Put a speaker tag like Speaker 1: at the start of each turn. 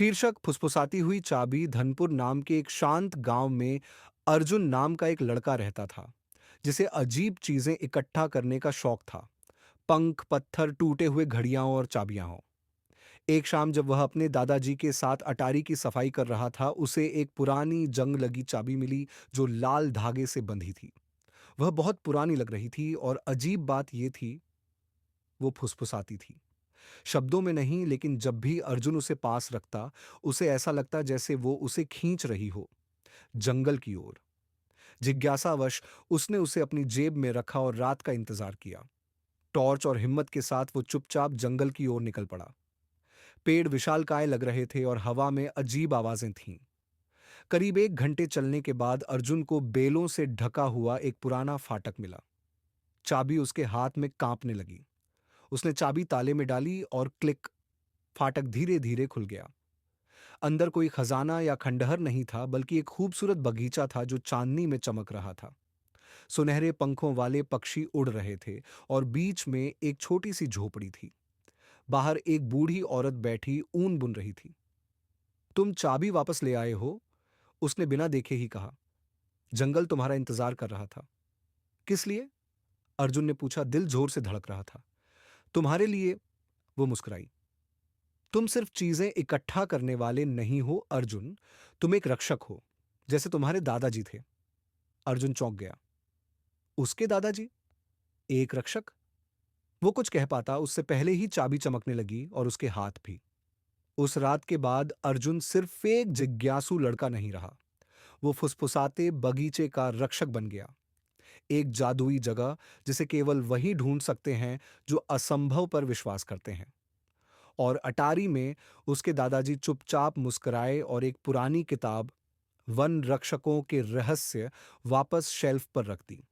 Speaker 1: शीर्षक फुसफुसाती हुई चाबी। धनपुर नाम के एक शांत गांव में अर्जुन नाम का एक लड़का रहता था, जिसे अजीब चीजें इकट्ठा करने का शौक था। पंख, पत्थर, टूटे हुए घड़ियां और चाबियां हों। एक शाम जब वह अपने दादाजी के साथ अटारी की सफाई कर रहा था, उसे एक पुरानी जंग लगी चाबी मिली जो लाल धागे से बंधी थी। वह बहुत पुरानी लग रही थी और अजीब बात यह थी, वो फुसफुसाती थी। शब्दों में नहीं, लेकिन जब भी अर्जुन उसे पास रखता, उसे ऐसा लगता जैसे वो उसे खींच रही हो, जंगल की ओर। जिज्ञासावश उसने उसे अपनी जेब में रखा और रात का इंतजार किया। टॉर्च और हिम्मत के साथ वो चुपचाप जंगल की ओर निकल पड़ा। पेड़ विशालकाय लग रहे थे और हवा में अजीब आवाजें थीं। करीब 1 घंटे चलने के बाद अर्जुन को बेलों से ढका हुआ एक पुराना फाटक मिला। चाबी उसके हाथ में कांपने लगी। उसने चाबी ताले में डाली और क्लिक, फाटक धीरे धीरे खुल गया। अंदर कोई खजाना या खंडहर नहीं था, बल्कि एक खूबसूरत बगीचा था जो चांदनी में चमक रहा था। सुनहरे पंखों वाले पक्षी उड़ रहे थे और बीच में एक छोटी सी झोपड़ी थी। बाहर एक बूढ़ी औरत बैठी ऊन बुन रही थी। तुम चाबी वापस ले आए हो? उसने बिना देखे ही कहा। जंगल तुम्हारा इंतजार कर रहा था। किस लिए? अर्जुन ने पूछा, दिल जोर से धड़क रहा था। तुम्हारे लिए, वो मुस्कुराई। तुम सिर्फ चीजें इकट्ठा करने वाले नहीं हो अर्जुन, तुम एक रक्षक हो, जैसे तुम्हारे दादाजी थे। अर्जुन चौंक गया। उसके दादाजी? एक रक्षक? वो कुछ कह पाता उससे पहले ही चाबी चमकने लगी और उसके हाथ भी। उस रात के बाद अर्जुन सिर्फ एक जिज्ञासु लड़का नहीं रहा, वो फुसफुसाते बगीचे का रक्षक बन गया। एक जादुई जगह जिसे केवल वही ढूंढ सकते हैं जो असंभव पर विश्वास करते हैं। और अटारी में उसके दादाजी चुपचाप मुस्कुराए और एक पुरानी किताब, वन रक्षकों के रहस्य, वापस शेल्फ पर रख दी।